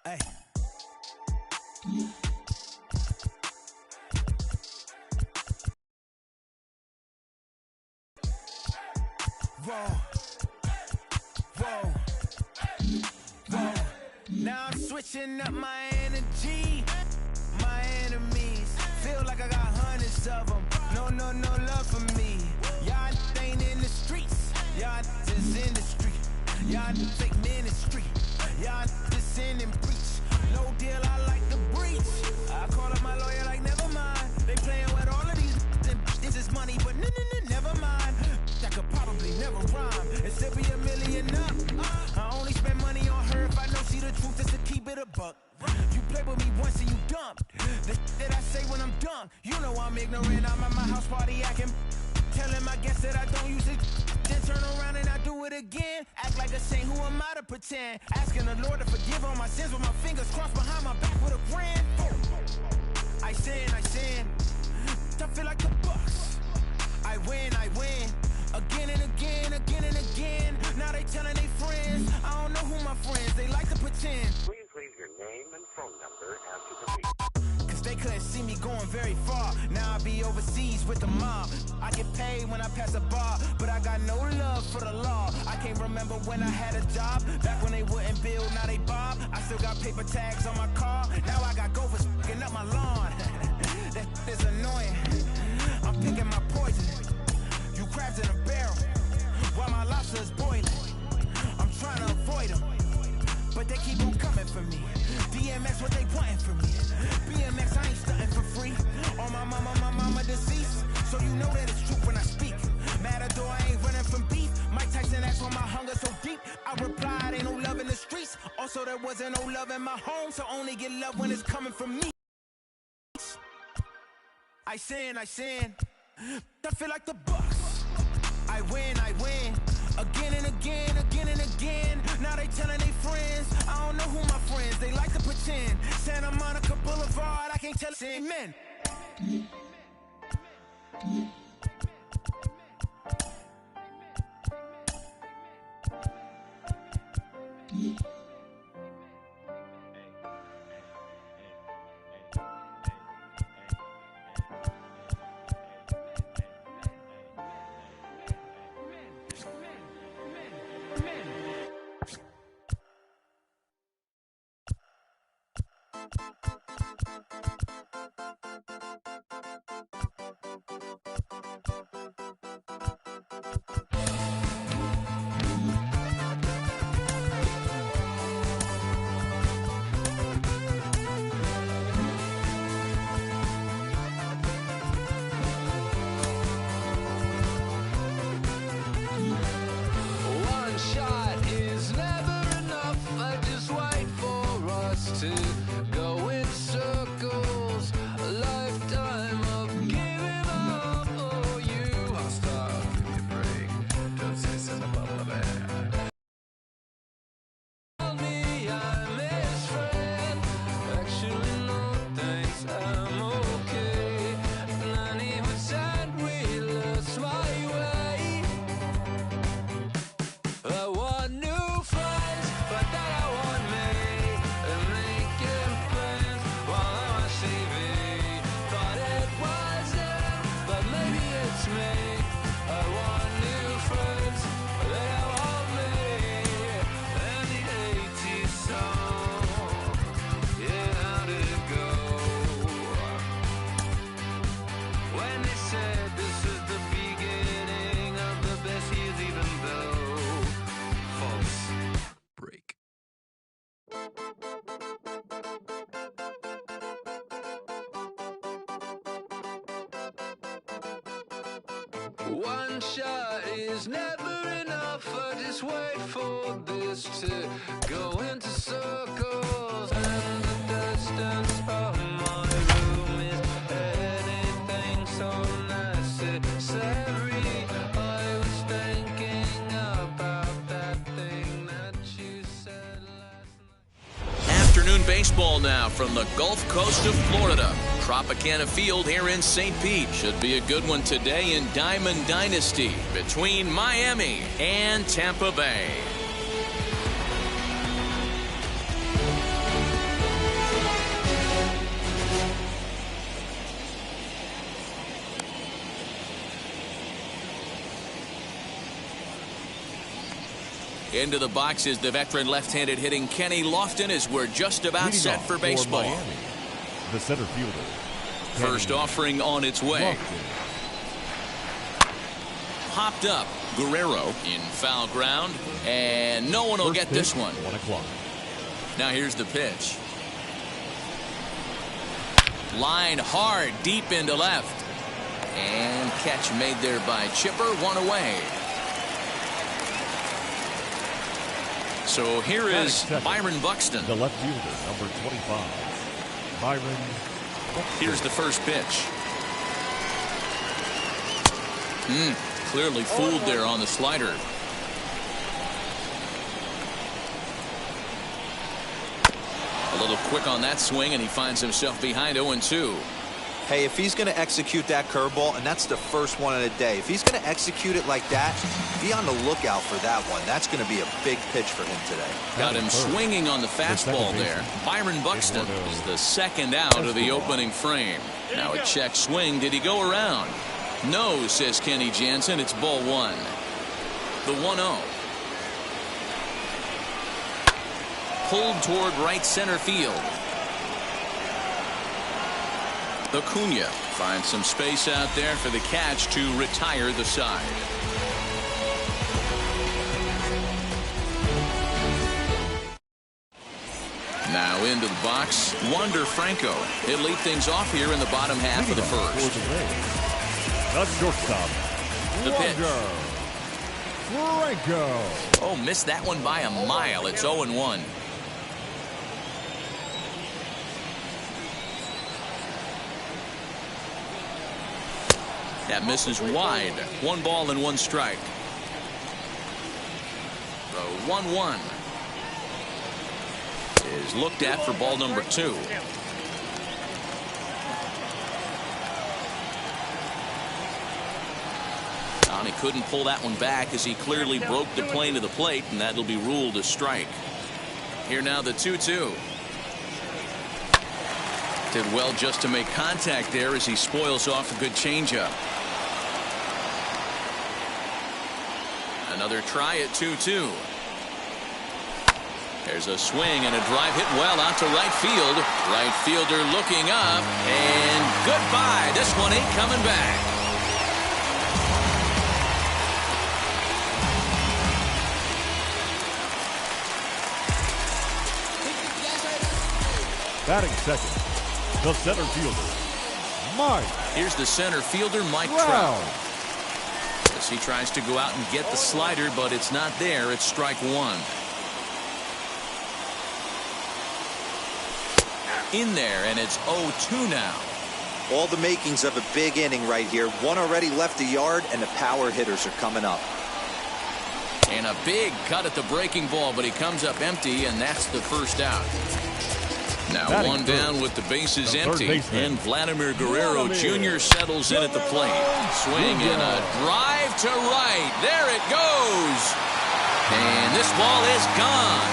Hey. Whoa. Whoa. Whoa. Now I'm switching up my energy. My enemies feel like I got hundreds of them. No love for me. Y'all ain't in the streets. Y'all just in the street. Y'all fake ministry. Y'all just sin and preach. No deal, I like the breach. I call up my lawyer like, never mind. They playing with all of these. This is money, but never mind. That could probably never rhyme. And still be a million up. I only spend money on her if I know she the truth is to keep it a buck. You play with me once and you dumb. The that I say when I'm done. You know I'm ignorant. I'm at my house party acting. Telling my guests that I don't use it. Then turn around and I do it again. Act like a saint, who am I to pretend? Asking the Lord to forgive all my sins with my fingers crossed behind my back with a grin. I sin. I feel like the Bucks. I win. Again and again. Now they telling their friends. I don't know who my friends, they like to pretend. Please leave your name and phone number after the beep. Cause they couldn't see me going very far. Now I be overseas with the mob. I get paid when I pass a bar, but I got no love for the law. I can't remember when I had a job. Back when they wouldn't build, now they bob. I still got paper tags on my car. Now I got gophers f***ing up my lawn. That is annoying. I'm picking my poison. You crabs in a barrel, while my lobster is boiling. I'm trying to avoid them, but they keep on coming for me. DMX, what they wanting from me. BMX, I ain't stunting for free. On my mama deceased, so you know that it's true when I speak. Matador, I ain't running from beef. Mike Tyson asked why my hunger so deep. I replied, ain't no love in the streets. Also, there wasn't no love in my home, so only get love when it's coming from me. I sin. I feel like the Bucks. I win. Again and again. Now they telling their friends. I don't know who my friends, they like to pretend. Santa Monica Boulevard, I can't tell amen. One shot is never enough. I just wait for this to go into circles, and the distance from my room is anything so necessary. I was thinking about that thing that you said last night. Afternoon baseball now from the Gulf Coast of Florida. Tropicana Field here in St. Pete. Should be a good one today in Diamond Dynasty between Miami and Tampa Bay. Into the box is the veteran left-handed hitting Kenny Lofton as we're just about Leading set off for baseball. Miami, the center fielder. First offering on its way. Lofton. Popped up. Guerrero in foul ground, and no one will First get this pitch, one. 1 o'clock. Now here's the pitch. Line hard deep into left. And catch made there by Chipper, 1 away. So here is Byron Buxton. The left fielder, number 25. Byron Buxton. Here's the first pitch. Clearly fooled there on the slider. A little quick on that swing, and he finds himself behind 0-2. Hey, if he's going to execute that curveball, and that's the first one of the day, if he's going to execute it like that, be on the lookout for that one. That's going to be a big pitch for him today. Got him swinging on the fastball there. Byron Buxton is the second out of the opening frame. Now a check swing. Did he go around? No, says Kenny Jansen. It's ball 1. The 1-0. Pulled toward right center field. Acuna finds some space out there for the catch to retire the side. Now into the box, Wander Franco. He'll lead things off here in the bottom half of the first. The shortstop. The pitch. Franco. Oh, missed that one by a mile. It's 0-1. That misses wide. 1 ball and 1 strike. The 1-1 is looked at for ball number 2. He couldn't pull that one back as he clearly broke the plane of the plate, and that'll be ruled a strike. Here now the 2-2. Did well just to make contact there as he spoils off a good changeup. Another try at 2-2. There's a swing and a drive hit well out to right field. Right fielder looking up, and goodbye. This one ain't coming back. Batting second, the center fielder, Mike. Here's the center fielder, Mike Trout. As he tries to go out and get the slider, but it's not there. It's strike 1. In there, and it's 0-2 now. All the makings of a big inning right here. One already left the yard, and the power hitters are coming up. And a big cut at the breaking ball, but he comes up empty, and that's the first out. Now Batting 1 down with the bases empty, baseman. and Vladimir Guerrero Jr. settles in at the plate. Swing and a drive to right. There it goes. And this ball is gone.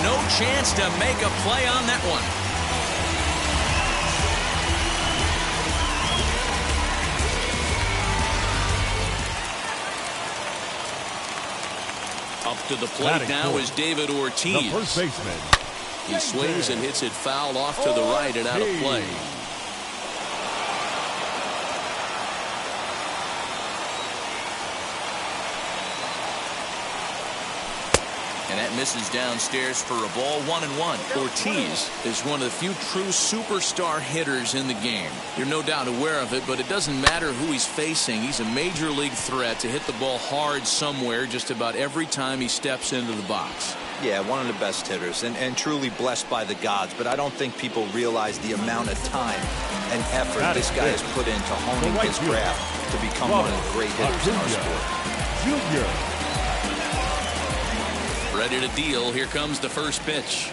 No chance to make a play on that one. Up to the plate Batting now fourth, is David Ortiz. the first baseman. He swings and hits it foul off to the right and out of play. And that misses downstairs for a ball. 1-1. Ortiz is one of the few true superstar hitters in the game. You're no doubt aware of it, but it doesn't matter who he's facing. He's a major league threat to hit the ball hard somewhere just about every time he steps into the box. Yeah, one of the best hitters, and truly blessed by the gods, but I don't think people realize the amount of time and effort this guy has put into honing his craft to become one of the great hitters in our sport. Junior. Ready to deal. Here comes the first pitch.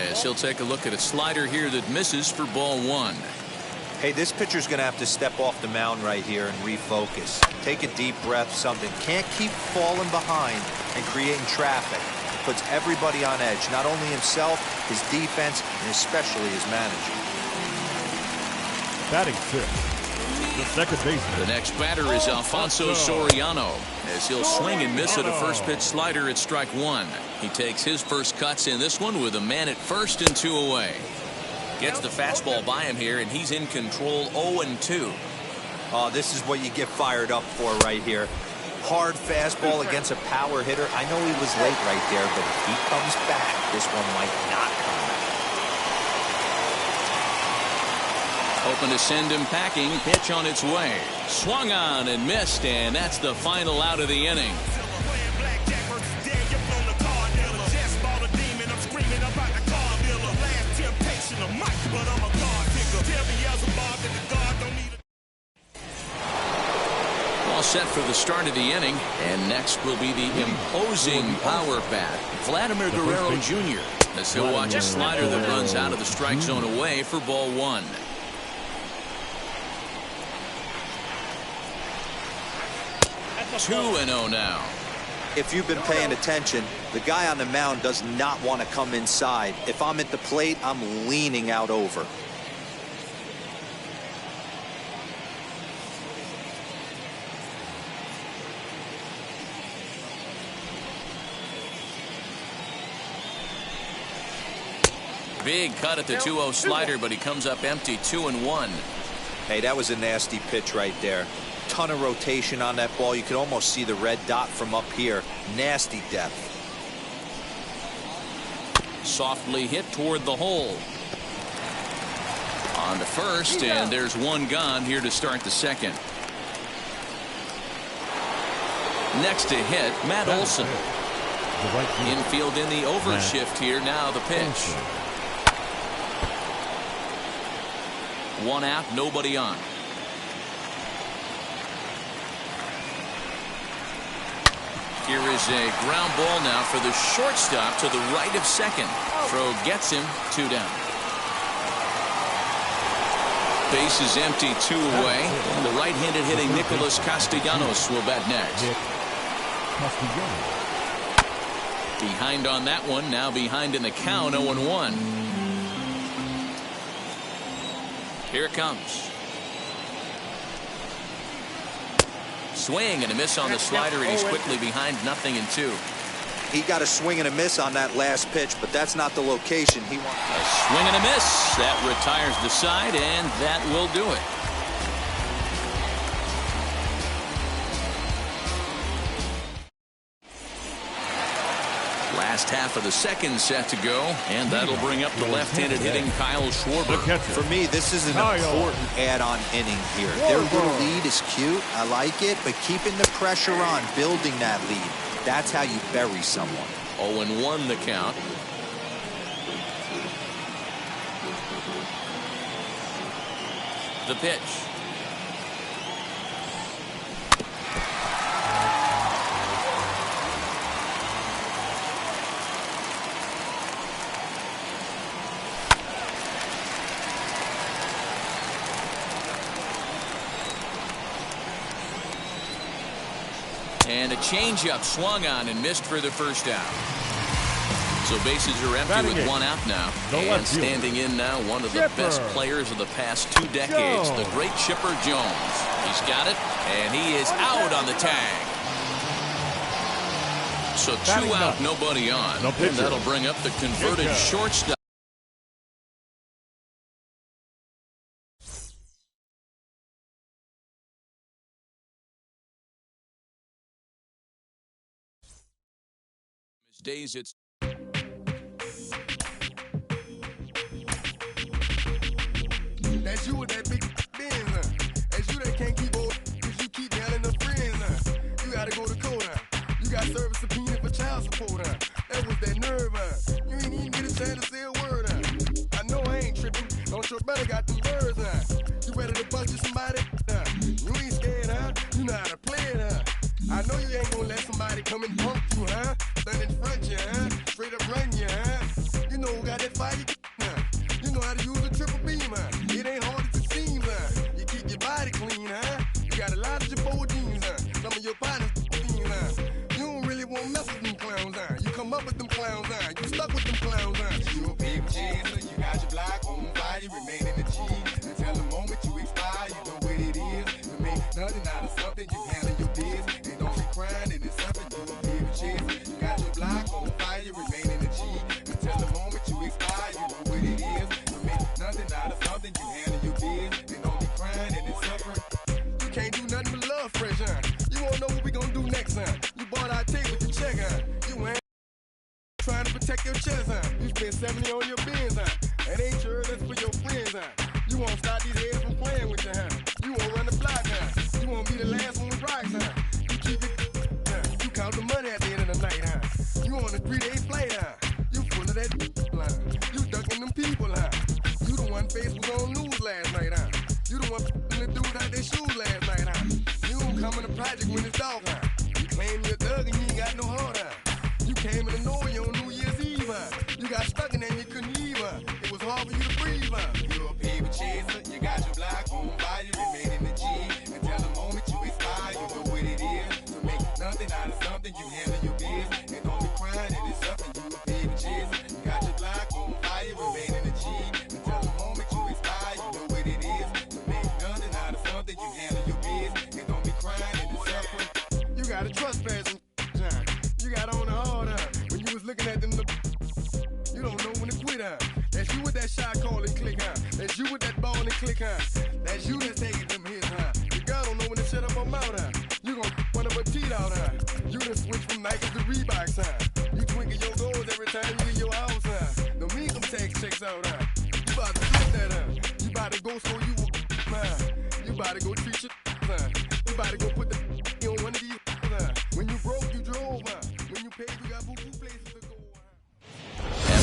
As he'll take a look at a slider here that misses for ball 1. Hey, this pitcher's going to have to step off the mound right here and refocus. Take a deep breath, something. Can't keep falling behind and creating traffic. It puts everybody on edge, not only himself, his defense, and especially his manager. Batting fifth, the second baseman. The next batter is Alfonso Soriano, as he'll swing and miss at a first pitch slider at strike one. He takes his first cuts in this one with a man at first and 2 away. Gets the fastball by him here, and he's in control 0-2. Oh, this is what you get fired up for right here. Hard fastball against a power hitter. I know he was late right there, but if he comes back, this one might not come back. Hoping to send him packing. Pitch on its way. Swung on and missed, and that's the final out of the inning. All set for the start of the inning, and next will be the imposing power bat, Vladimir Guerrero Jr., as he'll watch a slider that runs out of the strike zone away for ball one. Two and 0 now. If you've been paying attention, the guy on the mound does not want to come inside. If I'm at the plate, I'm leaning out over. Big cut at the 2-0 slider, but he comes up empty. 2-1. Hey, that was a nasty pitch right there. Ton of rotation on that ball. You could almost see the red dot from up here. Nasty depth. Softly hit toward the hole. On to first, and there's one gone here to start the second. Next to hit, Matt Olson. Infield in the overshift here. Now the pitch. One out, nobody on. Here is a ground ball now for the shortstop to the right of second. Throw gets him, 2 down. Base is empty, 2 away. And the right-handed hitting Nicholas Castellanos will bat next. Behind on that one, now behind in the count, 0-1. Here it comes. Swing and a miss on the slider, and he's quickly behind 0-2. He got a swing and a miss on that last pitch, but that's not the location he wants. A swing and a miss. That retires the side, and that will do it. Last half of the second set to go, and that'll bring up the left-handed hitting Kyle Schwarber. For me, this is an important add-on inning here. Their little lead is cute. I like it, but keeping the pressure on, building that lead, that's how you bury someone. 0-1 the count. The pitch. And a changeup swung on and missed for the first out. So bases are empty with 1 out now. And standing in now, one of the best players of the past 2 decades, the great Chipper Jones. He's got it, and he is out on the tag. So 2 out, nobody on. And that'll bring up the converted shortstop. Days it's that's you with that big Benz, that's you that can't keep old because you keep yelling the friends, you gotta go to court, you got service subpoena for child support, that was that nerve, you ain't even get a chance to say a word, I know I ain't tripping, don't your brother got them birds, you ready to bust you somebody, you ain't scared, you know how to play it, I know you ain't gonna let somebody come and punk you, stand in front you, straight up run you, you know who got that fire, you know how to use a triple beam, it ain't hard as it seems, you keep your body clean, you got a lot of your bold jeans, some of your partners, you don't really want to mess with them clowns, you come up with them clowns, you stuck with them clowns, you a big cheeser, you got your block on fire, you remain in the cheese, until the moment you expire, you know what it is. nothing out of something. You handle your biz and don't be crying, and it's something you will give a chance. You got your block on fire, remain in the G until the moment you expire. You know what it is. You make nothing out of something. You handle your biz and don't be crying, and it's suffering. You can't do nothing but love fresh, huh? You won't know what we gonna do next, huh? You bought our tape with your check, huh? You ain't trying to protect your chest, huh? You spend 70 on your bins, huh? That ain't sure that's for your friends, huh? You won't stop these heads from playing with you, huh? You won't run the block, huh? You won't be the last one with rocks, huh? You keep it, huh? You count the money at the end of the night, huh? You on a 3-day flight, huh? You full of that, huh? You ducking them people, huh? You the one Facebook on news last night, huh? You the one the dudes out their shoes last night, huh? You don't come in the project when it's dark, huh? You claim you're a thug and you ain't got no heart, huh? You came in the North on New Year's Eve, huh? You got stuck in there and you couldn't leave, huh? It was hard for you to breathe, huh? You're a paper chaser, you got your block on fire, remain in the G until the moment you expire. You know what it is. To make nothing out of something, you handle your biz and don't be crying, and it's something you a paper chaser. You got your block on fire, remain in the G until the moment you expire. You know what it is. To make nothing out of something, you handle your biz and don't be crying, and it's suffering. You got a trespassing, John. You got on the hard, huh? When you was looking at them, you don't know when to quit, huh? That's you with that shot call and click, huh? That's you with that ball and click, huh? That's you that's taking them hits, huh? The girl don't know when to shut up her mouth, huh? You gon' one of her teeth out, huh? You done switch from Nikes to Reeboks, huh? You twinkle your goals every time you in your house, huh? Don't make them tax checks out, huh? You about to flip that, huh? You about to go so you will, huh? You about to go treat your, huh? You about to go put the on one of these, huh? When you broke, you drove, huh? When you paid, you got boo-boo places to go, huh?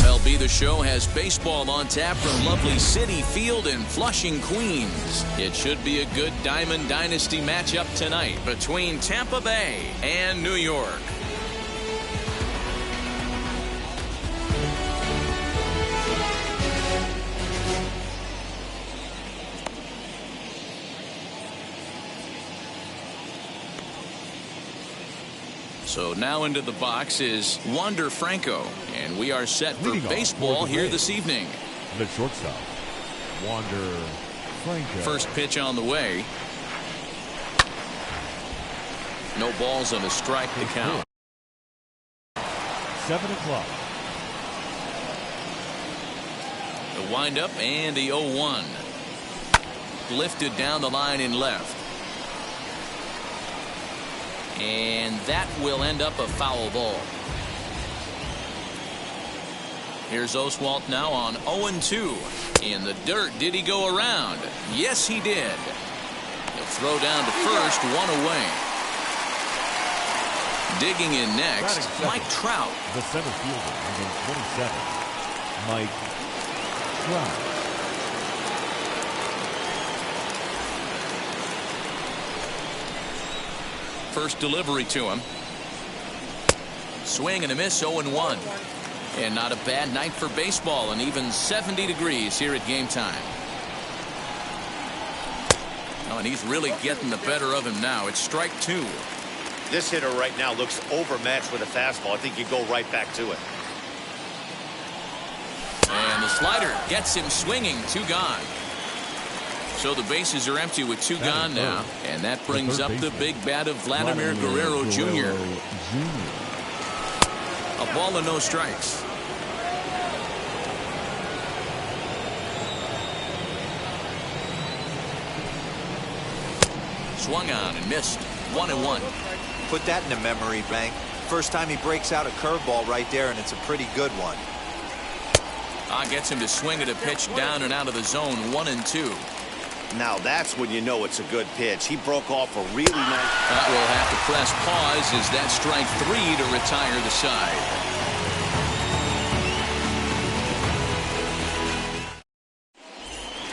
MLB The Show has baseball on tap from lovely City Field in Flushing, Queens. It should be a good Diamond Dynasty matchup tonight between Tampa Bay and New York. So now into the box is Wander Franco, and we are set for Leading baseball off here this evening. The shortstop, Wander Franco. First pitch on the way. No balls and a strike to count. 7 o'clock. The windup and the 0-1. Lifted down the line in left. And that will end up a foul ball. Here's Oswalt now on 0-2. In the dirt, did he go around? Yes, he did. The throw down to first, one away. Digging in next, Mike Trout. The center fielder, number 27, Mike Trout. First delivery to him. Swing and a miss, 0-1. And not a bad night for baseball, and even 70 degrees here at game time. Oh, and he's really getting the better of him now. It's strike 2. This hitter right now looks overmatched with a fastball. I think you go right back to it. And the slider gets him swinging. 2 gone. So the bases are empty with 2 gone now. And that brings up the big bat of Vladimir Guerrero Jr. A ball and no strikes. Swung on and missed. 1-1. Put that in a memory bank. First time he breaks out a curveball right there, and it's a pretty good one. Gets him to swing at a pitch down and out of the zone. 1-2. Now that's when you know it's a good pitch. He broke off a really nice. That will have to press pause as that strike 3 to retire the side.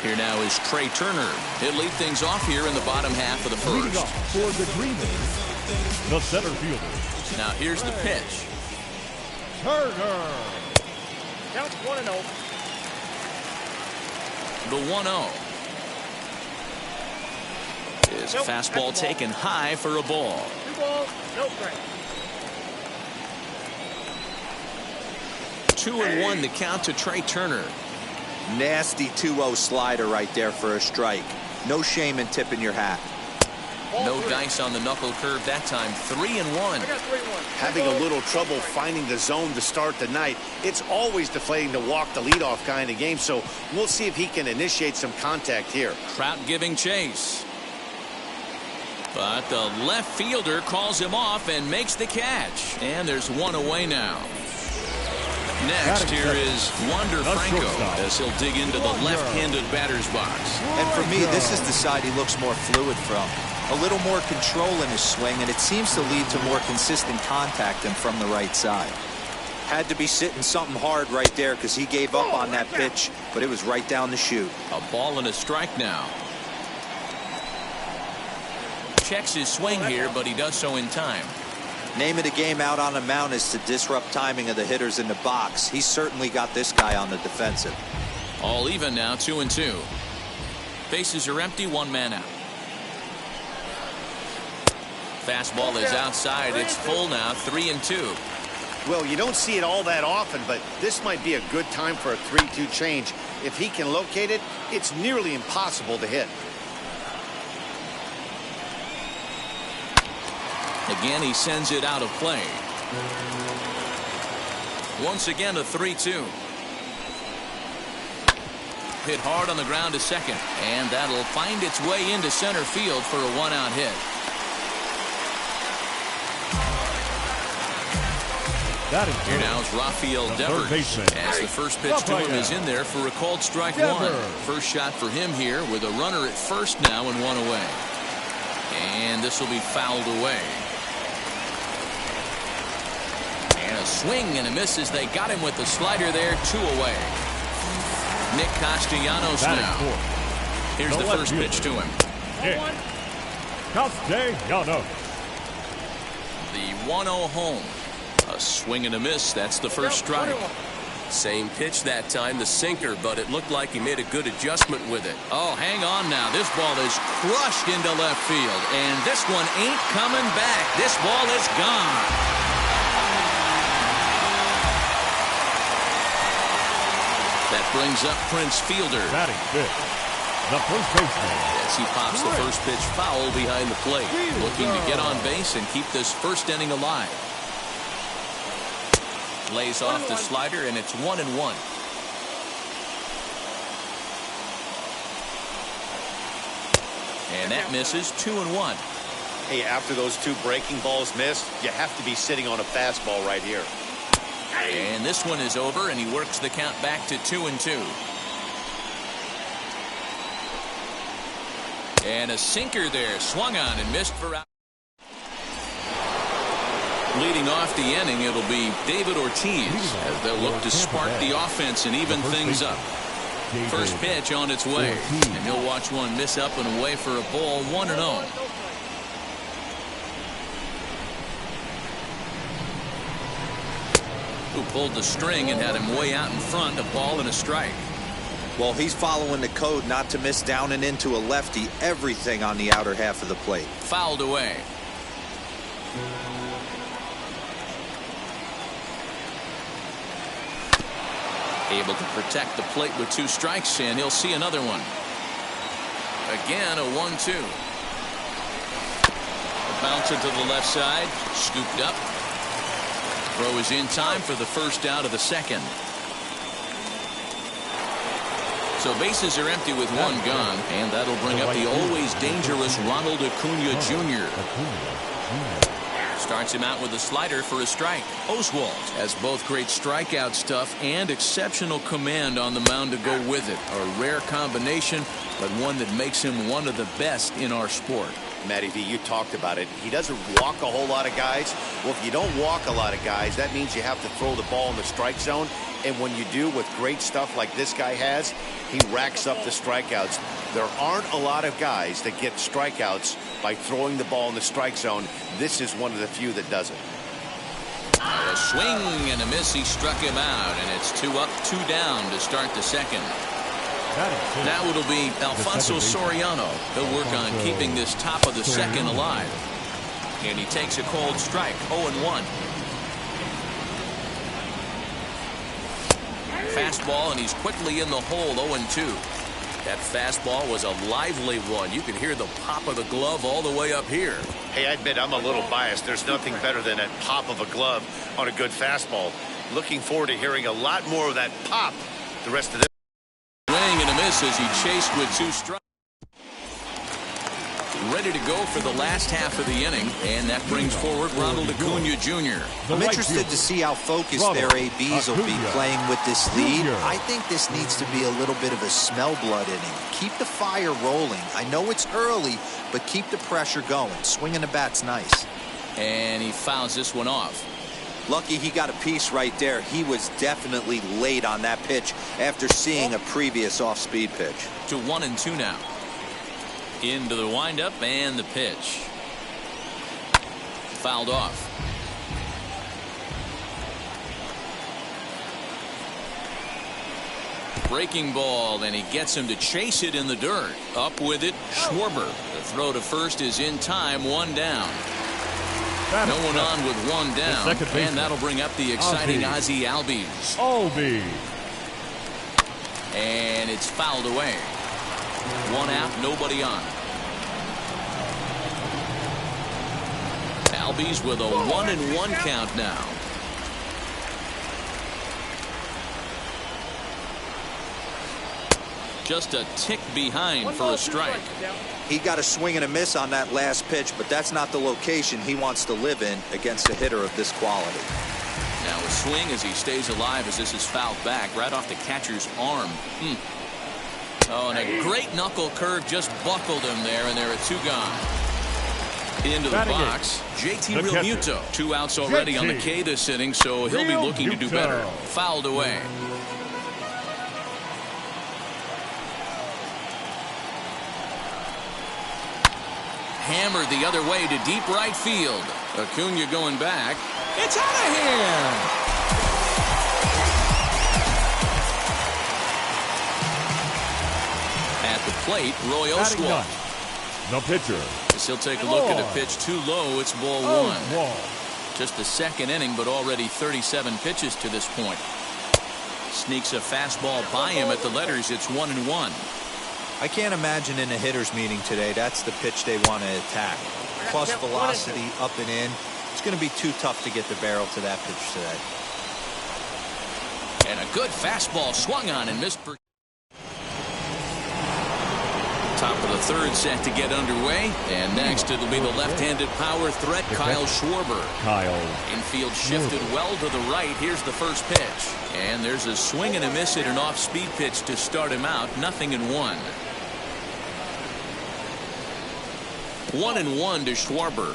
Here now is Trey Turner. He'll lead things off here in the bottom half of the Leading first. off for the Green Bay, the center fielder. Now here's the pitch. Turner. Count 1-0. The 1-0. His fastball taken high for a ball. 2 balls, no strikes. 2-1 the count to Trey Turner. Nasty 2-0 slider right there for a strike. No shame in tipping your hat. No dice on the knuckle curve that time. 3-1. Having a little trouble finding the zone to start the night. It's always deflating to walk the leadoff guy in the game, so we'll see if he can initiate some contact here. Trout giving chase. But the left fielder calls him off and makes the catch. And there's one away now. Next, here is Wander Franco as he'll dig into the left-handed batter's box. And for me, this is the side he looks more fluid from. A little more control in his swing, and it seems to lead to more consistent contact than from the right side. Had to be sitting something hard right there because he gave up on that pitch, but it was right down the chute. A ball and a strike now. Checks his swing here, but he does so in time. Name of the game out on the mound is to disrupt timing of the hitters in the box. He's certainly got this guy on the defensive. All even now, 2-2. Bases are empty, one man out. Fastball is outside. It's full now, 3-2. Well, you don't see it all that often, but this might be a good time for a 3-2 change. If he can locate it, it's nearly impossible to hit. Again, he sends it out of play. Once again, a 3-2. Hit hard on the ground to second, and that'll find its way into center field for a one-out hit. Here now is Rafael Devers, as the first pitch to him is in there for a called strike one. First shot for him here with a runner at first now and one away. And this will be fouled away. And a swing and a miss as they got him with the slider there, 2 away. Nick Castellanos now. Here's the first pitch to him. Castellanos. The 1-0 home. A swing and a miss. That's the first strike. Same pitch that time, the sinker, but it looked like he made a good adjustment with it. Oh, hang on now. This ball is crushed into left field, and this one ain't coming back. This ball is gone. That brings up Prince Fielder. Batting fifth, the first baseman. As he pops the first pitch foul behind the plate, looking to get on base and keep this first inning alive. Lays off the slider, and it's 1-1. And that misses. 2-1. Hey, after those two breaking balls missed, you have to be sitting on a fastball right here. And this one is over, and he works the count back to 2-2. And a sinker there, swung on and missed for out. Leading off the inning, it'll be David Ortiz as they'll look to spark the offense and even things up. First pitch on its way, and he'll watch one miss up and away for a ball, 1-0. Who pulled the string and had him way out in front, a ball and a strike. Well, he's following the code not to miss down and into a lefty. Everything on the outer half of the plate. Fouled away. Able to protect the plate with 2 strikes, and he'll see another one. Again, a 1-2. A bouncer to the left side, scooped up. Throw is in time for the first out of the second. So bases are empty with one gone, and that'll bring up the always dangerous Ronald Acuna Jr. Starts him out with a slider for a strike. Oswalt has both great strikeout stuff and exceptional command on the mound to go with it. A rare combination, but one that makes him one of the best in our sport. Matty V, you talked about it. He doesn't walk a whole lot of guys. Well, if you don't walk a lot of guys, that means you have to throw the ball in the strike zone. And when you do, with great stuff like this guy has, he racks up the strikeouts. There aren't a lot of guys that get strikeouts by throwing the ball in the strike zone. This is one of the few that does it. A swing and a miss. He struck him out, and it's 2 up, 2 down to start the second. Now it'll be Alfonso Soriano. He'll work on keeping this top of the second alive. And he takes a cold strike, 0-1. Fastball, and he's quickly in the hole, 0-2. That fastball was a lively one. You could hear the pop of the glove all the way up here. Hey, I admit I'm a little biased. There's nothing better than that pop of a glove on a good fastball. Looking forward to hearing a lot more of that pop the rest of this. Swing and a miss as he chased with 2 strikes. Ready to go for the last half of the inning, and that brings forward Ronald Acuna Jr. I'm interested to see how focused their ABs will be playing with this lead. I think this needs to be a little bit of a smell blood inning. Keep the fire rolling. I know it's early, but keep the pressure going. Swinging the bat's nice. And he fouls this one off. Lucky he got a piece right there. He was definitely late on that pitch after seeing a previous off-speed pitch. To 1-2 now. Into the windup and the pitch. Fouled off. Breaking ball, and he gets him to chase it in the dirt. Up with it, Schwarber. The throw to first is in time, 1 down. No one on with 1 down, and that'll bring up the exciting Ozzie Albies. And it's fouled away. 1 out, nobody on. Albies with a 1-1 count now. Just a tick behind for a strike. He got a swing and a miss on that last pitch, but that's not the location he wants to live in against a hitter of this quality. Now a swing as he stays alive as this is fouled back right off the catcher's arm. Oh, and a great knuckle curve just buckled him there, and there are 2 gone. Into the box, JT Realmuto. 2 outs already on the K this inning, so he'll be looking to do better. Fouled away. Hammered the other way to deep right field. Acuna going back. It's out of here. At the plate, Roy Oswalt. The pitcher. As he'll take a look at a pitch too low. It's ball 1. Just the 2nd inning, but already 37 pitches to this point. Sneaks a fastball by him at the letters. It's 1-1. I can't imagine in a hitter's meeting today that's the pitch they want to attack. Plus velocity up and in. It's going to be too tough to get the barrel to that pitch today. And a good fastball swung on and missed. Top of the 3rd set to get underway, and next it'll be the left-handed power threat, Kyle Schwarber. Infield shifted well to the right. Here's the first pitch, and there's a swing and a miss at an off-speed pitch to start him out. 0-1. 1-1 to Schwarber.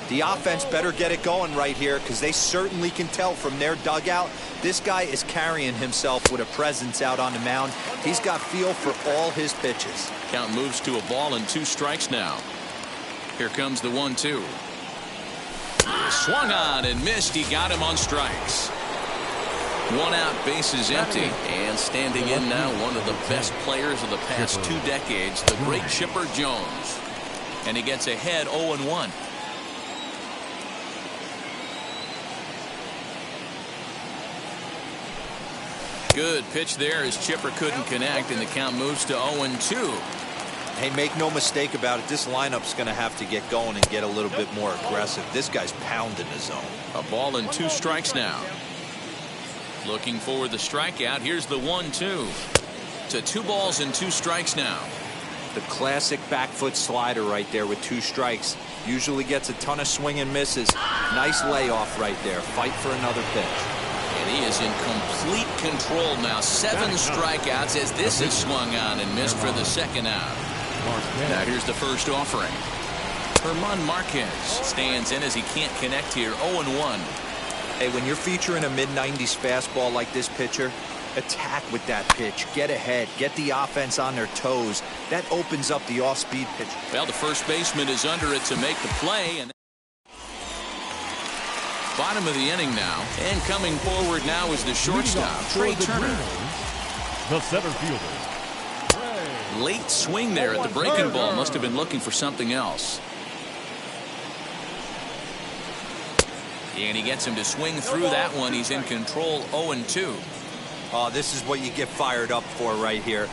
The offense better get it going right here, because they certainly can tell from their dugout this guy is carrying himself with a presence out on the mound. He's got feel for all his pitches. Count moves to a ball and 2 strikes now. Here comes the 1-2. Swung on and missed. He got him on strikes. 1 out, bases empty, and standing in now one of the best players of the past 2 decades, the great Chipper Jones. And he gets ahead 0-1. Good pitch there as Chipper couldn't connect, and the count moves to 0-2. Hey, make no mistake about it, this lineup's going to have to get going and get a little bit more aggressive. This guy's pounding the zone. A ball and 2 strikes now. Looking for the strikeout. Here's the 1-2. To 2 balls and 2 strikes now. The classic back foot slider right there with 2 strikes. Usually gets a ton of swing and misses. Nice layoff right there. Fight for another pitch. And he is in complete control now. 7 strikeouts as this is swung on and missed for the 2nd out. Now here's the first offering. German Marquez stands in as he can't connect here. 0-1. Hey, when you're featuring a mid-90s fastball like this pitcher, attack with that pitch. Get ahead. Get the offense on their toes. That opens up the off-speed pitch. Well, the first baseman is under it to make the play. And bottom of the inning now. And coming forward now is the shortstop, Trey Turner. The center fielder. Late swing there at the breaking ball. Must have been looking for something else. And he gets him to swing through that one. He's in control. 0-2. Oh, this is what you get fired up for right here.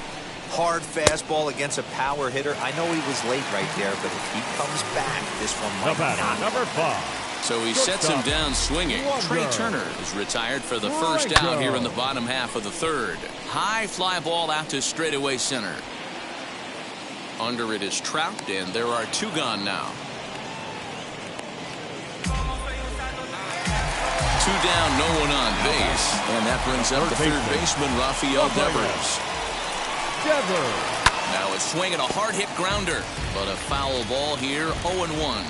Hard fastball against a power hitter. I know he was late right there, but if he comes back, this one might not. Number 5. So he sets him down swinging. Trey Turner is retired for the first out here in the bottom half of the third. High fly ball out to straightaway center. Under it is Trout, and there are 2 gone now. 2 down, no one on base. And that brings up the third baseman, Rafael Devers. Now a swing and a hard hit grounder, but a foul ball here, 0-1.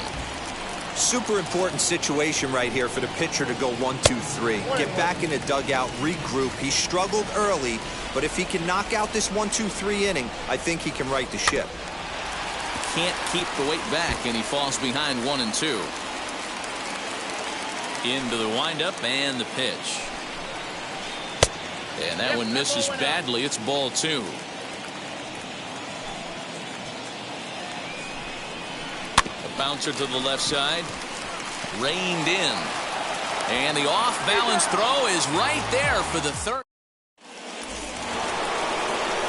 Super important situation right here for the pitcher to go 1-2-3. Get back in the dugout, regroup. He struggled early, but if he can knock out this 1-2-3 inning, I think he can right the ship. Can't keep the weight back, and he falls behind 1-2. Into the windup and the pitch. And that one misses badly. It's ball 2. Bouncer to the left side, reined in, and the off-balance throw is right there for the third.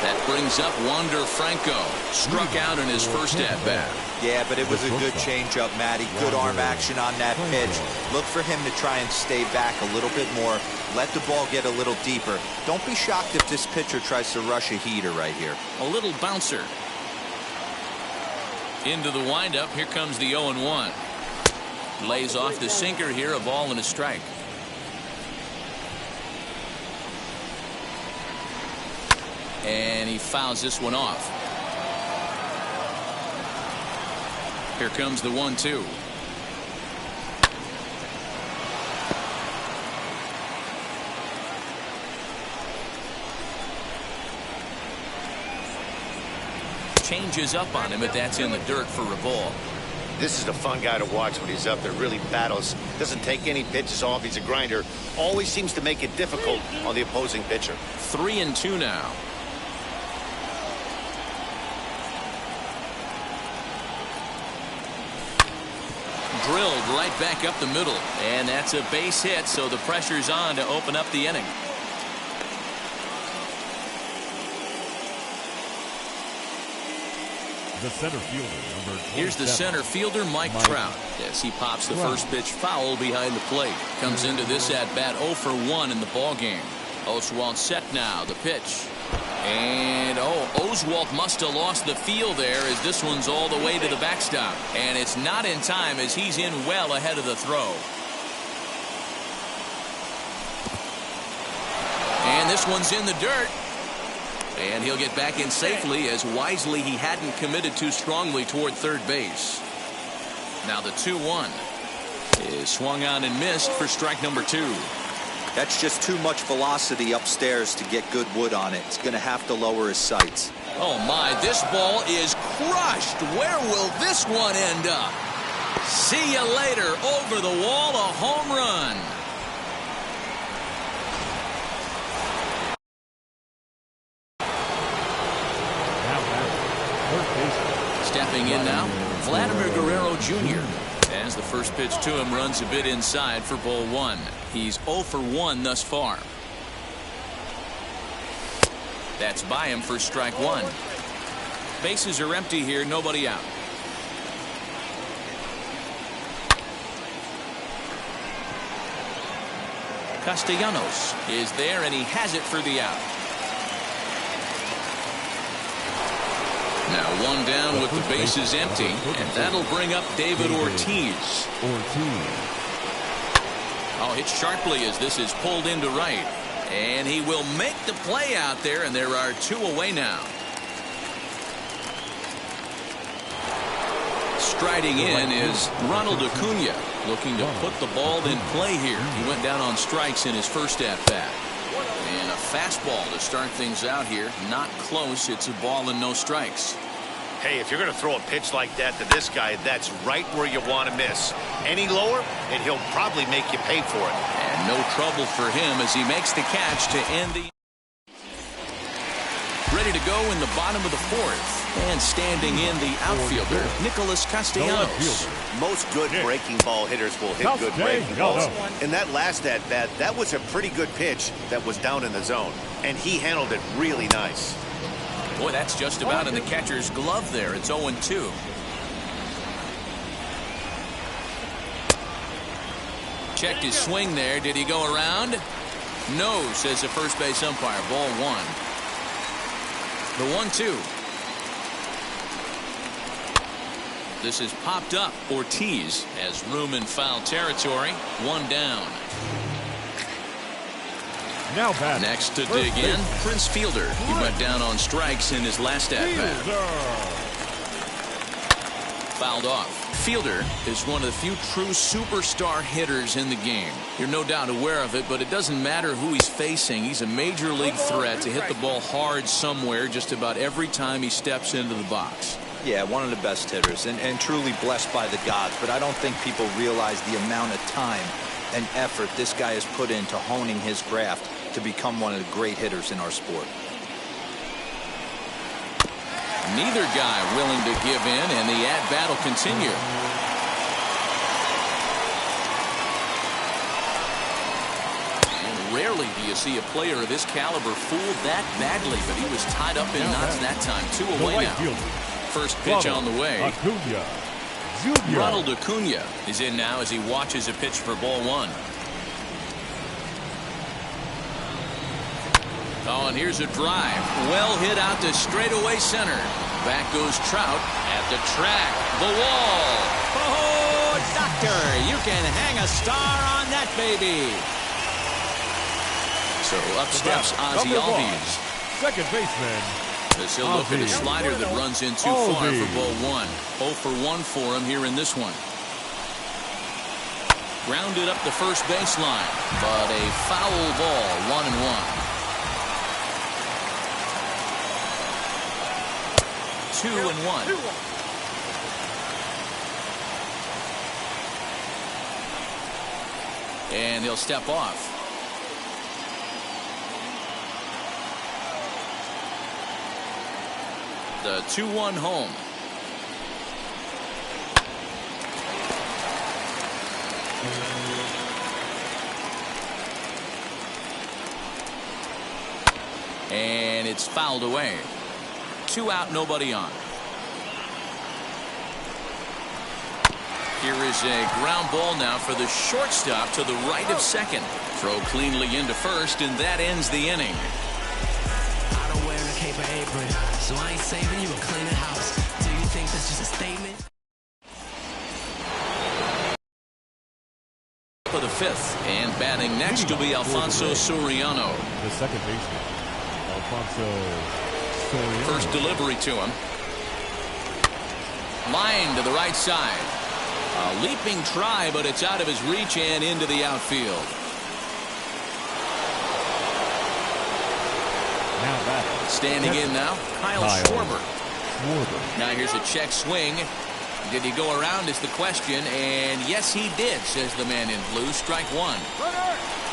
That brings up Wander Franco, struck out in his first at-bat. Yeah, but it was a good changeup, Matty. Good arm action on that pitch. Look for him to try and stay back a little bit more. Let the ball get a little deeper. Don't be shocked if this pitcher tries to rush a heater right here. A little bouncer. Into the windup. Here comes the 0-1. Lays off the sinker here, a ball and a strike. And he fouls this one off. Here comes the 1-2. Changes up on him, but that's in the dirt for a ball. This is a fun guy to watch when he's up there. Really battles. Doesn't take any pitches off. He's a grinder. Always seems to make it difficult on the opposing pitcher. 3-2 now. Drilled right back up the middle, and that's a base hit, so the pressure's on to open up the inning. The center fielder, number 27. Here's the center fielder, Mike Trout. As he pops the first pitch foul behind the plate. Comes into this at-bat 0 for 1 in the ballgame. Oswalt set now, the pitch. And, Oswalt must have lost the feel there as this one's all the way to the backstop. And it's not in time as he's in well ahead of the throw. And this one's in the dirt. And he'll get back in safely as wisely he hadn't committed too strongly toward third base. Now the 2-1 is swung on and missed for strike number 2. That's just too much velocity upstairs to get good wood on it. It's going to have to lower his sights. Oh my, this ball is crushed. Where will this one end up? See you later. Over the wall, a home run. Stepping in now, Vladimir Guerrero Jr. As the first pitch to him runs a bit inside for ball 1. He's 0 for 1 thus far. That's by him for strike 1. Bases are empty here, nobody out. Castellanos is there, and he has it for the out. Now 1 down with the bases empty, and that'll bring up David Ortiz. Oh, hit sharply as this is pulled into right. And he will make the play out there, and there are 2 away now. Striding in is Ronald Acuna, looking to put the ball in play here. He went down on strikes in his first at-bat. And a fastball to start things out here. Not close. It's a ball and no strikes. Hey, if you're going to throw a pitch like that to this guy, that's right where you want to miss. Any lower, and he'll probably make you pay for it. And no trouble for him as he makes the catch to end the... Ready to go in the bottom of the 4th. And standing in the outfielder, Nicholas Castellanos. Most good breaking ball hitters will hit good breaking balls. In that last at-bat, that was a pretty good pitch that was down in the zone. And he handled it really nice. Boy, that's just about in the catcher's glove there. It's 0-2. Checked his swing there. Did he go around? No, says the first base umpire. Ball 1. The 1-2. This is popped up. Ortiz has room in foul territory. 1 down. Now back. Next to dig in, Prince Fielder. He went down on strikes in his last at-bat. Fouled off. Fielder is one of the few true superstar hitters in the game. You're no doubt aware of it, but it doesn't matter who he's facing. He's a major league threat to hit the ball hard somewhere just about every time he steps into the box. Yeah, one of the best hitters and truly blessed by the gods, but I don't think people realize the amount of time and effort this guy has put into honing his craft to become one of the great hitters in our sport. Neither guy willing to give in, and the at-bat will continue. And rarely do you see a player of this caliber fooled that badly, but he was tied up in knots that time. 2 away now. First pitch on the way. Acuna Jr. Ronald Acuna is in now as he watches a pitch for ball 1. Oh, and here's a drive. Well hit out to straightaway center. Back goes Trout at the track. The wall. Oh, doctor, you can hang a star on that baby. So up steps Ozzie Albies. Second baseman. As he'll look at a slider that runs in too far for ball 1. 0 for 1 for him here in this one. Grounded up the first baseline, but a foul ball. 1-1. 2-1. And he'll step off. The 2-1 home. And it's fouled away. 2 out, nobody on. Here is a ground ball now for the shortstop to the right of second. Throw cleanly into first, and that ends the inning. I don't wear a cape or apron, so I ain't saving you a cleaner house. Do you think that's just a statement? For the 5th, and batting next will be Alfonso Soriano. The second baseman, Alfonso Soriano. First delivery to him. Line to the right side. A leaping try, but it's out of his reach and into the outfield. Now back. Standing in now, Kyle Schwarber. Now here's a check swing. Did he go around is the question, and yes he did, says the man in blue. Strike 1.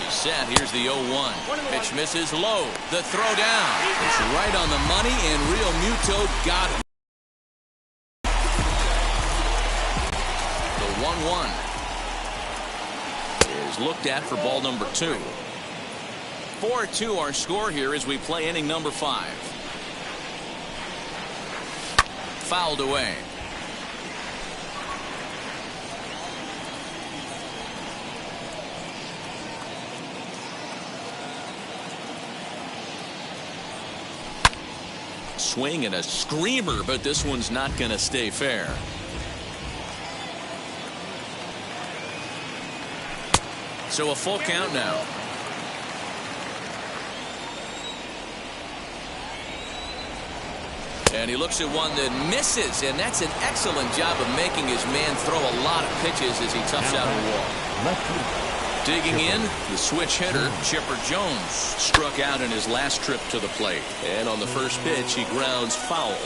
He's set. Here's the 0-1. Pitch misses low. The throw down. It's right on the money, and Real Muto got him. The 1-1 is looked at for ball number 2. 4-2 our score here as we play inning number 5. Fouled away. Swing and a screamer, but this one's not going to stay fair. So a full count now. And he looks at one that misses, and that's an excellent job of making his man throw a lot of pitches as he toughs out a wall. Digging in, the switch hitter, Chipper Jones, struck out in his last trip to the plate. And on the first pitch, he grounds foul.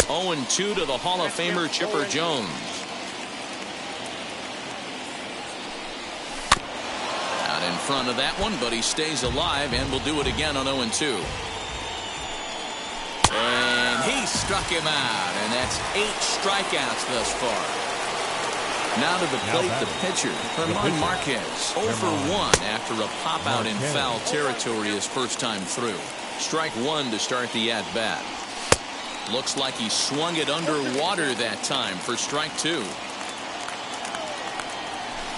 0-2 to the Hall of Famer Chipper Jones. Out in front of that one, but he stays alive and will do it again on 0-2. And he struck him out, and that's 8 strikeouts thus far. Now to the plate, the pitcher, German Marquez, 0 for 1 after a pop-out in foul territory his first time through. Strike one to start the at-bat. Looks like he swung it underwater that time for strike two.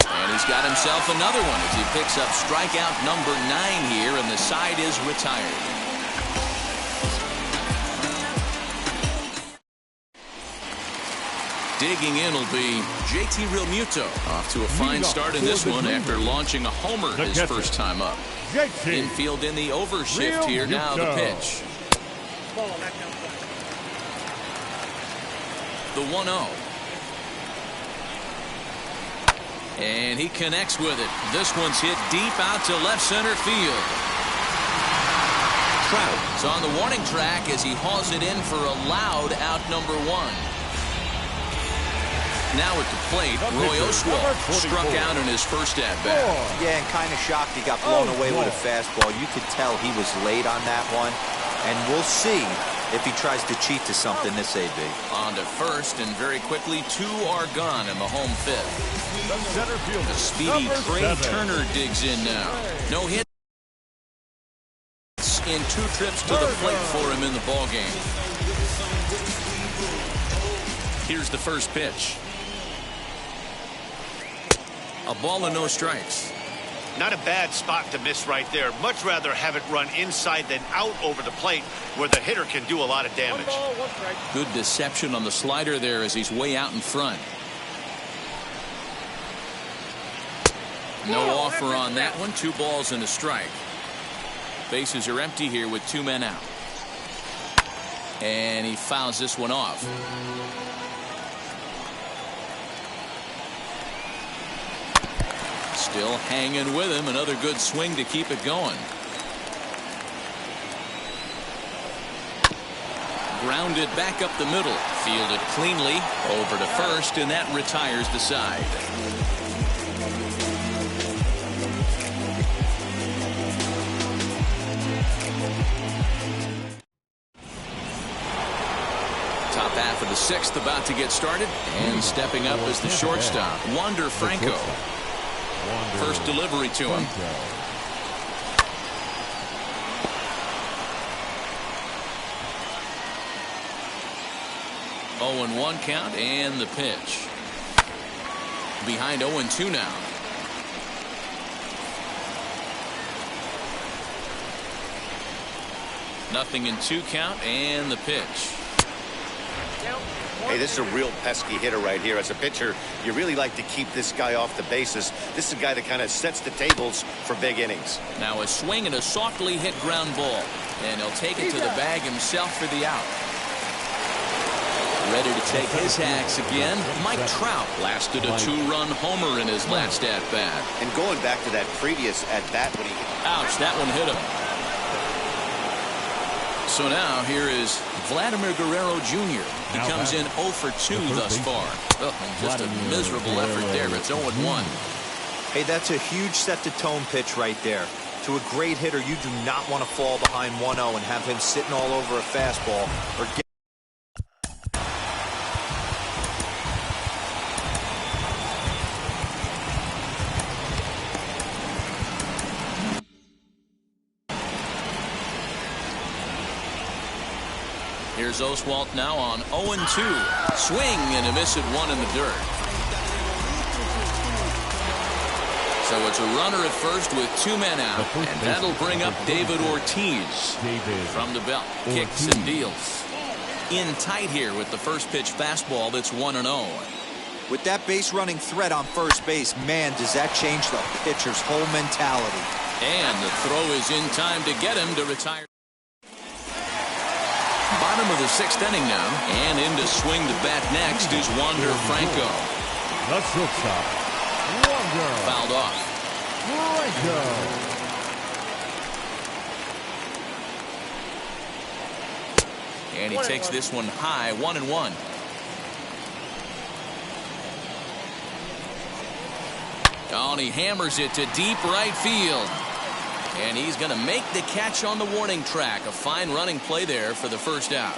And he's got himself another one as he picks up strikeout number 9 here, and the side is retired. Digging in will be JT Realmuto, off to a fine start in this one after launching a homer his first time up. Infield in the overshift here. Now the pitch. The 1-0. And he connects with it. This one's hit deep out to left center field. Trout is on the warning track as he hauls it in for a loud out number 1. Now at the plate, Roy Oswalt struck out in his first at-bat. Yeah, and kind of shocked he got blown away with a fastball. You could tell he was late on that one. And we'll see if he tries to cheat to something this AB. On to first, and very quickly, 2 are gone in the home fifth. The speedy Trey Turner digs in now. No hit in 2 trips to the plate for him in the ballgame. Here's the first pitch. A ball and no strikes. Not a bad spot to miss right there. Much rather have it run inside than out over the plate where the hitter can do a lot of damage. Good deception on the slider there as he's way out in front. No offer on that one. 2 balls and a strike. Bases are empty here with 2 men out. And he fouls this one off. Still hanging with him. Another good swing to keep it going. Grounded back up the middle. Fielded cleanly over to first, and that retires the side. Top half of the 6th about to get started, and stepping up is the shortstop, Wander Franco. First delivery to him. 0-1 count, and the pitch. Behind 0-2 now. Nothing in 2 count, and the pitch. Hey, this is a real pesky hitter right here. As a pitcher, you really like to keep this guy off the bases. This is a guy that kind of sets the tables for big innings. Now a swing and a softly hit ground ball, and he'll take it to the bag himself for the out. Ready to take his hacks again. Mike Trout lasted a 2-run homer in his last at-bat. And going back to that previous at-bat when he... Ouch, that one hit him. So now here is Vladimir Guerrero Jr. He comes in 0 for 2 thus far. Oh, just a miserable effort there. It's 0-1. Hey, that's a huge set-the-tone pitch right there. To a great hitter, you do not want to fall behind 1-0 and have him sitting all over a fastball or get... Here's Oswalt now on 0-2. Swing and a miss at 1 in the dirt. So it's a runner at first with 2 men out. And that'll bring up David Ortiz from the belt. Kicks and deals. In tight here with the first pitch fastball that's 1-0. With that base running threat on first base, man, does that change the pitcher's whole mentality. And the throw is in time to get him to retire. Bottom of the 6th inning now, and in to swing the bat next is Wander Franco. The shortstop, Wander Fouled off. Franco. And he takes this one high, 1-1. Oh, and he hammers it to deep right field. And he's going to make the catch on the warning track. A fine running play there for the first out.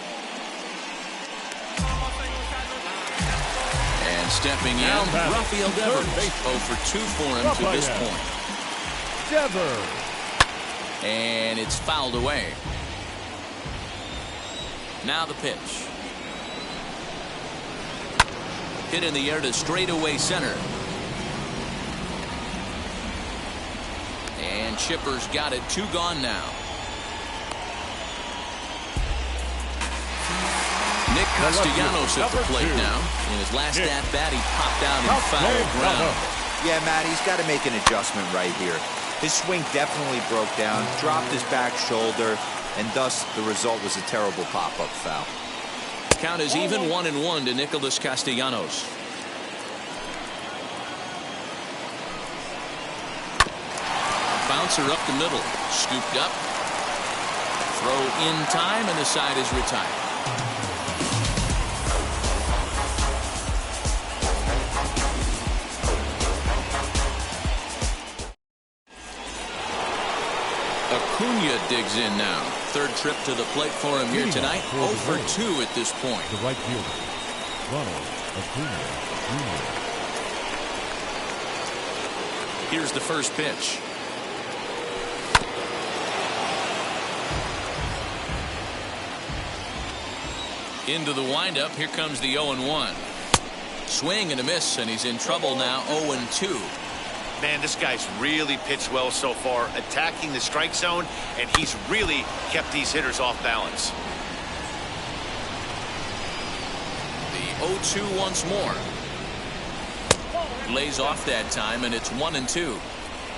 And stepping in, Rafael Devers. 0 for 2 for him to this point. Devers. And it's fouled away. Now the pitch. Hit in the air to straightaway center. And Chipper's got it. 2 gone now. Nick Castellanos at the plate now. In his last at-bat, he popped out in foul ground. Yeah, Matt, he's got to make an adjustment right here. His swing definitely broke down, dropped his back shoulder, and thus the result was a terrible pop-up foul. Count is even 1-1 to Nicholas Castellanos. Bouncer up the middle, scooped up. Throw in time, and the side is retired. Acuna digs in now. 3rd trip to the plate for him here tonight. 0 for 2 at this point. The right fielder, Ronald Acuna Jr. Here's the first pitch. Into the windup. Here comes the 0-1. Swing and a miss, and he's in trouble now. 0-2. Man, this guy's really pitched well so far, attacking the strike zone, and he's really kept these hitters off balance. The 0-2 once more. Lays off that time, and it's 1-2.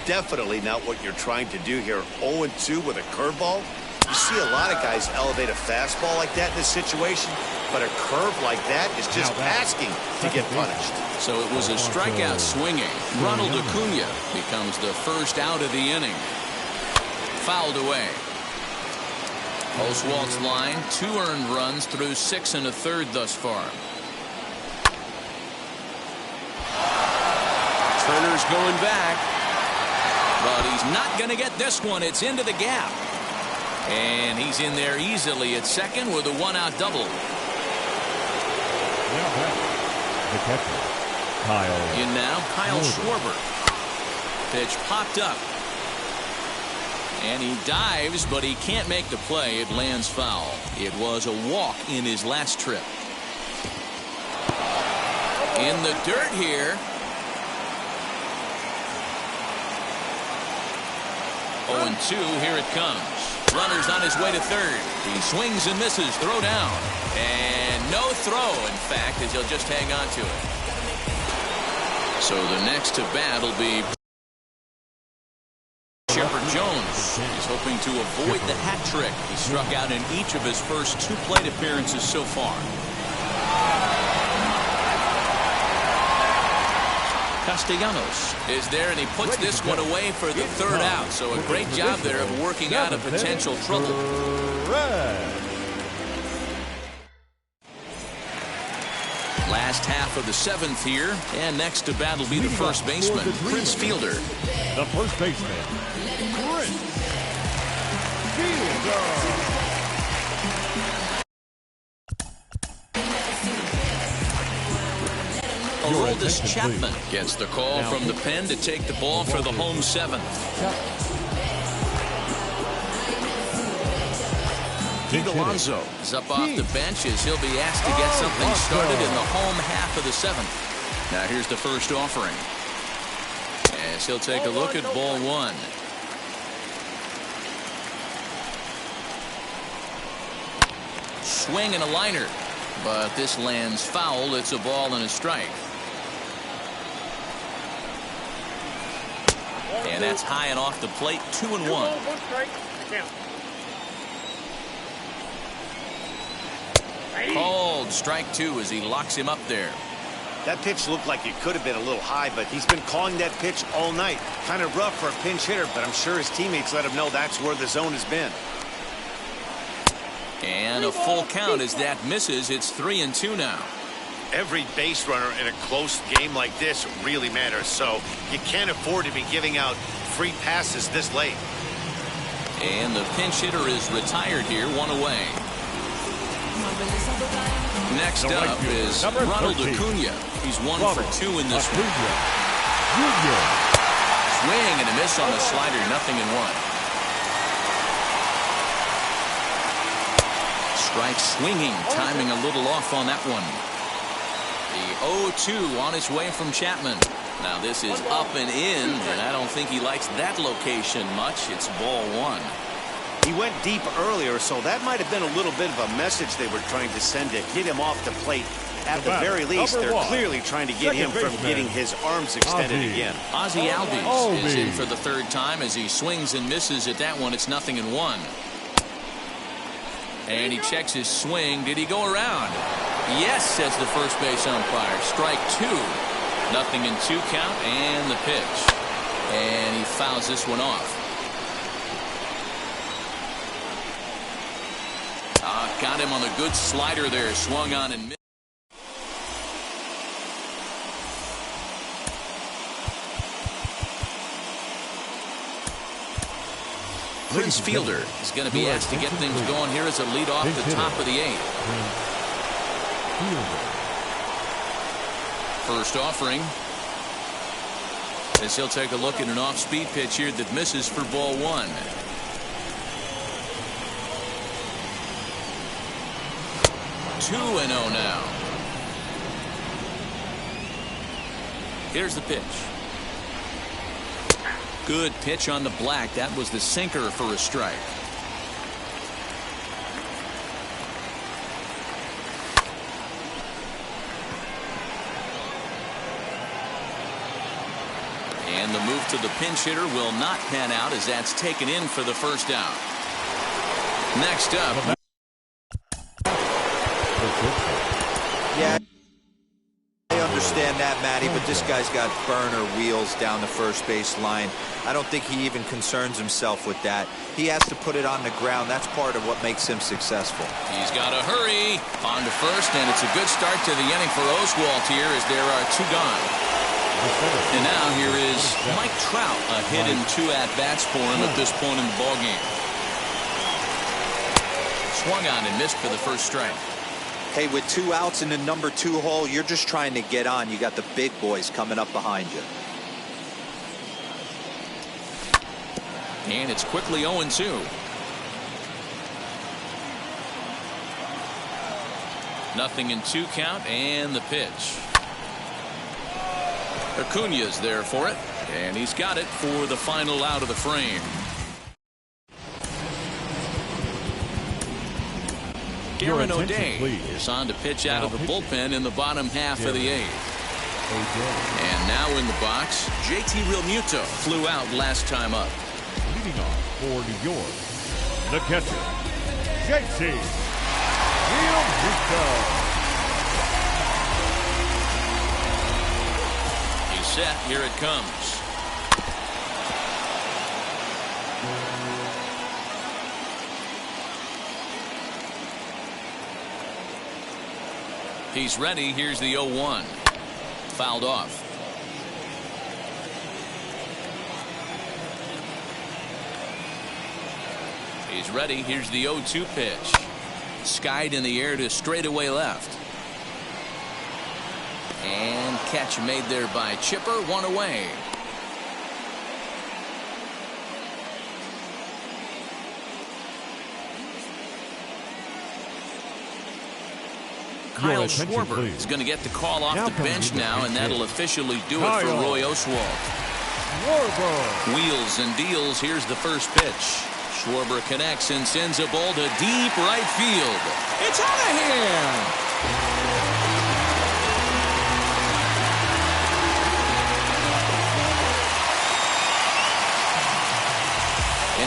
Definitely not what you're trying to do here. 0-2 with a curveball. You see a lot of guys elevate a fastball like that in this situation, but a curve like that is just asking to get punished. So it was a strikeout swinging. Ronald Acuna becomes the first out of the inning. Fouled away. Oswalt's line, 2 earned runs through 6 1/3 thus far. Turner's going back. But he's not going to get this one. It's into the gap. And he's in there easily at second with a 1-out double. The catcher, Kyle. In now, Kyle Schwarber. Pitch popped up. And he dives, but he can't make the play. It lands foul. It was a walk in his last trip. In the dirt here. 0-2, here it comes. Runner's on his way to third. He swings and misses. Throw down. And no throw, in fact, as he'll just hang on to it. So the next to bat will be Chipper Jones. He's hoping to avoid the hat trick. He struck out in each of his first 2 plate appearances so far. Castellanos is there, and he puts this one away for the 3rd out. So a great job there of working out a potential trouble. Last half of the 7th here, and next to bat will be the first baseman, Prince Fielder. The first baseman, Prince Fielder. Aroldis Chapman gets the call from the pen to take the ball for the home 7th. Pete Alonso is up off the bench as he'll be asked to get something started in the home half of the 7th. Now here's the first offering. As he'll take a look at ball 1. Swing and a liner. But this lands foul. It's a ball and a strike. And that's high and off the plate. 2-1. Called strike 2 as he locks him up there. That pitch looked like it could have been a little high, but he's been calling that pitch all night. Kind of rough for a pinch hitter, but I'm sure his teammates let him know that's where the zone has been. And a full count as that misses. It's 3-2 now. Every base runner in a close game like this really matters, so you can't afford to be giving out free passes this late. And the pinch hitter is retired here, 1 away. Next up is Ronald Acuna. He's 1 for 2 in this one. Swing and a miss on the slider, 0-1. Strike swinging, timing a little off on that one. The 0-2 on its way from Chapman. Now this is up and in, and I don't think he likes that location much. It's ball one. He went deep earlier, so that might have been a little bit of a message they were trying to send to get him off the plate. At the very least, they're clearly trying to get him from getting his arms extended again. Ozzie Albies is in for the third time as he swings and misses at that one. It's 0-1. And he checks his swing. Did he go around? Yes, says the first base umpire. Strike two. 0-2 count and the pitch. And he fouls this one off. Got him on the good slider there. Swung on and missed. Prince Fielder is going to be asked to get things going here as a lead off the top of the eighth. First offering. As he'll take a look at an off-speed pitch here that misses for ball one. Two and 0 now. Here's the pitch. Good pitch on the black. That was the sinker for a strike. And the move to the pinch hitter will not pan out as that's taken in for the first out. Next up. Yeah, I understand that, Matty, but this guy's got burner wheels down the first base line. I don't think he even concerns himself with that. He has to put it on the ground. That's part of what makes him successful. He's got to hurry on to first, and it's a good start to the inning for Oswalt here as there are two gone. And now here is Mike Trout, a hit and 2 at-bats for him at this point in the ballgame. Swung on and missed for the first strike. Hey, with 2 outs in the number 2 hole, you're just trying to get on. You got the big boys coming up behind you. And it's quickly 0-2. Nothing in 2 count and the pitch. Acuna's there for it, and he's got it for the final out of the frame. Aaron O'Day is on to pitch out of the bullpen in the bottom half of the eighth. And now in the box, JT Realmuto flew out last time up. Leading off for New York, the catcher, JT Realmuto. He's set. Here it comes. He's ready. Here's the 0-1. Fouled off. He's ready. Here's the 0-2 pitch. Skied in the air to straightaway left. And catch made there by Chipper. 1 away. Kyle Schwarber is going to get the call off the bench now, and that'll officially do it for Roy Oswalt. Wheels and deals. Here's the first pitch. Schwarber connects and sends a ball to deep right field. It's out of here.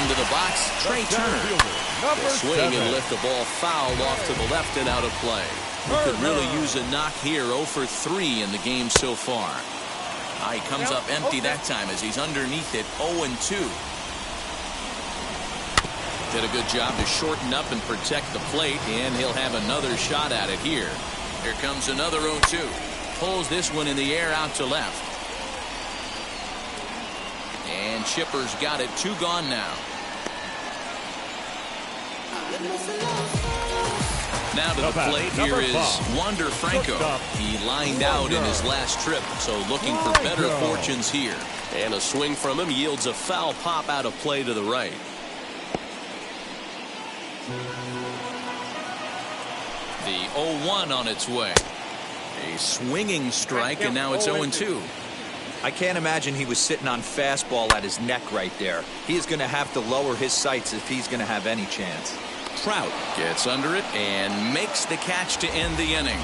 Into the box, Trey Turner. The swing and lift the ball fouled off to the left and out of play. He could really use a knock here. 0 for 3 in the game so far. He comes up empty that time as he's underneath it. 0-2. Did a good job to shorten up and protect the plate, and he'll have another shot at it here. Here comes another 0-2. Pulls this one in the air out to left. And Chipper's got it. 2 gone now. Now to the plate, here is Wander Franco. He lined out in his last trip, so looking for better fortunes here. And a swing from him yields a foul pop out of play to the right. The 0-1 on its way. A swinging strike, and now it's 0-2. I can't imagine he was sitting on fastball at his neck right there. He is going to have to lower his sights if he's going to have any chance. Trout gets under it and makes the catch to end the inning.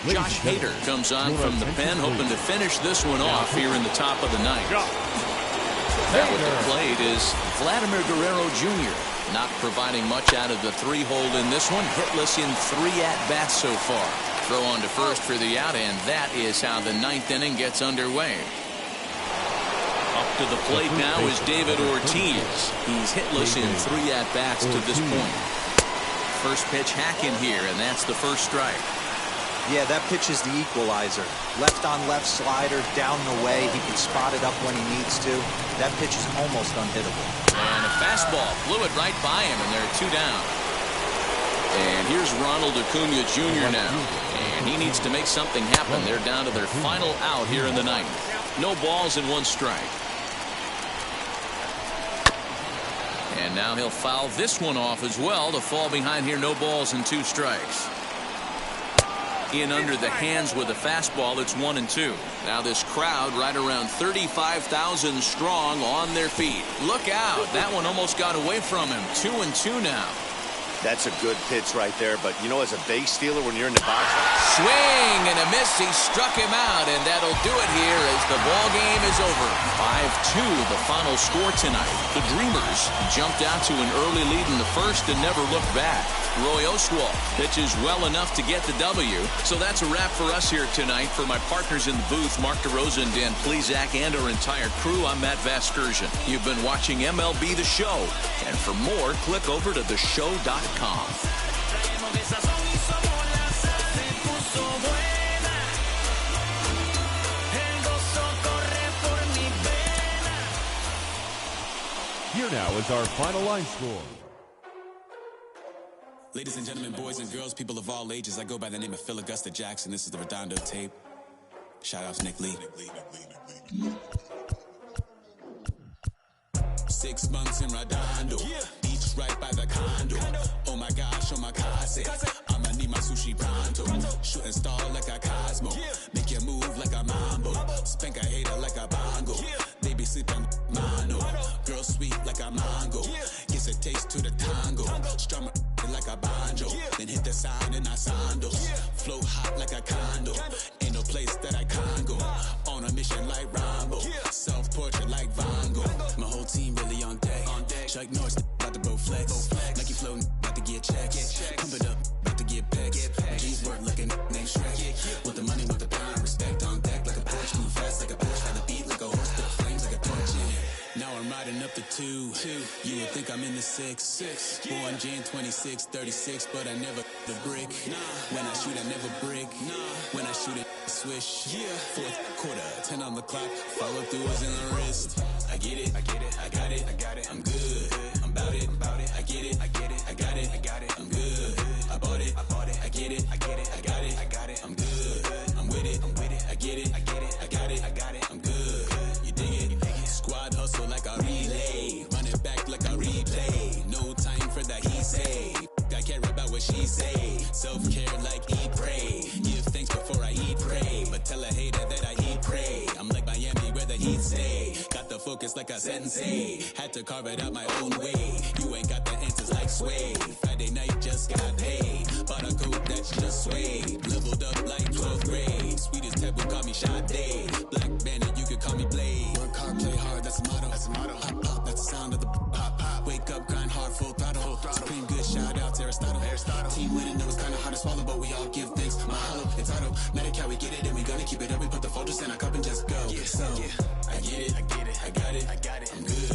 Josh Hader comes on from the pen, hoping to finish this one off here in the top of the ninth. Now at the plate is Vladimir Guerrero Jr. Not providing much out of the 3-hole in this one. Hitless in 3 at-bats so far. Throw on to first for the out, and that is how the 9th inning gets underway. Up to the plate now is David Ortiz. He's hitless in 3 at-bats to this point. First pitch hacking here, and that's the first strike. Yeah, that pitch is the equalizer. Left on left slider, down the way. He can spot it up when he needs to. That pitch is almost unhittable. And a fastball blew it right by him, and there are 2 down. And here's Ronald Acuna Jr. now. And he needs to make something happen. They're down to their final out here in the 9th. No balls and 1 strike. And now he'll foul this one off as well to fall behind here. No balls and 2 strikes. In under the hands with a fastball, it's 1-2. Now this crowd right around 35,000 strong on their feet. Look out. That one almost got away from him. 2-2 now. That's a good pitch right there, but you know, as a base stealer, when you're in the box, swing and a miss. He struck him out, and that'll do it here as the ball game is over. 5-2 the final score tonight. The Dreamers jumped out to an early lead in the first and never looked back. Roy Oswalt pitches well enough to get the W. So that's a wrap for us here tonight. For my partners in the booth, Mark DeRosa and Dan Plesac, and our entire crew, I'm Matt Vasgersian. You've been watching MLB The Show. And for more, click over to theshow.com. Here now is our final line score. Ladies and gentlemen, boys and girls, people of all ages, I go by the name of Phil Augusta Jackson. This is the Redondo tape. Shout out to Nick Lee. 6 months in Redondo, beach right by the condo. Oh my gosh, oh my casa, I'ma need my sushi pronto. Shooting star like a Cosmo, make you move like a mambo. Spank a hater like a bongo. They be sleeping mano. Girl sweet like a mango. Gives a taste to the tango. Strum like a banjo. Then hit the sign in our sandals. Flow hot like a condo. Ain't no place that I can't go. On a mission like Rambo. Self-portrait like Van Gogh. My whole team really on deck. Chuck Norris about to go flex. Nike flow about to get checks. Pump it up about to get pegs. G's work like a name Shrek. Want the money, want the power. Respect on deck like a Porsche. Move fast like a Porsche. Ride the beat like a horse. Put the flames like a torch. Now I'm riding up the 2. You would think I'm in the 6. Born Jan 26, 36, but I never the brick. When I shoot, I never brick. When I shoot it, swish. 4th quarter, 10 on the clock. Follow through is in the wrist. I get it, I get it, I got it, I got it. I'm good, I'm about it, I get it, I get it, I got it, I got it. I'm good, I bought it, I get it, I get it, I got it, I got it. I'm good, I'm with it, I get it, I get it, I got it, I got it. I'm good, you dig it, squad hustle like a relay, run it back like a replay. No time for that he say. I care about what she say. Self-care like eat, pray. Give thanks before I eat, pray. But tell a hater that I eat, pray. I'm like Miami where the heat stay. Got the focus like a sensei. Had to carve it out my own way. You ain't got the answers like Sway. Friday night just got paid. Bought a coat that's just suede. Leveled up like 12th grade. Sweetest taboo, call me Sade. Black Bandit, you could call me Blade. Work hard, play hard, that's a motto. That's a motto. Pop, pop, that's the sound of the pop, pop. Wake up, grind hard, full throttle. Supreme good, shout out to Aristotle. Team winning, it was kinda hard to swallow, but we all give thanks. Mahalo, it's automatic how we get it, and we gonna keep it up. We put the Folgers in our cup and just go. So, I get it, I get it, I got it, I got it. I'm good.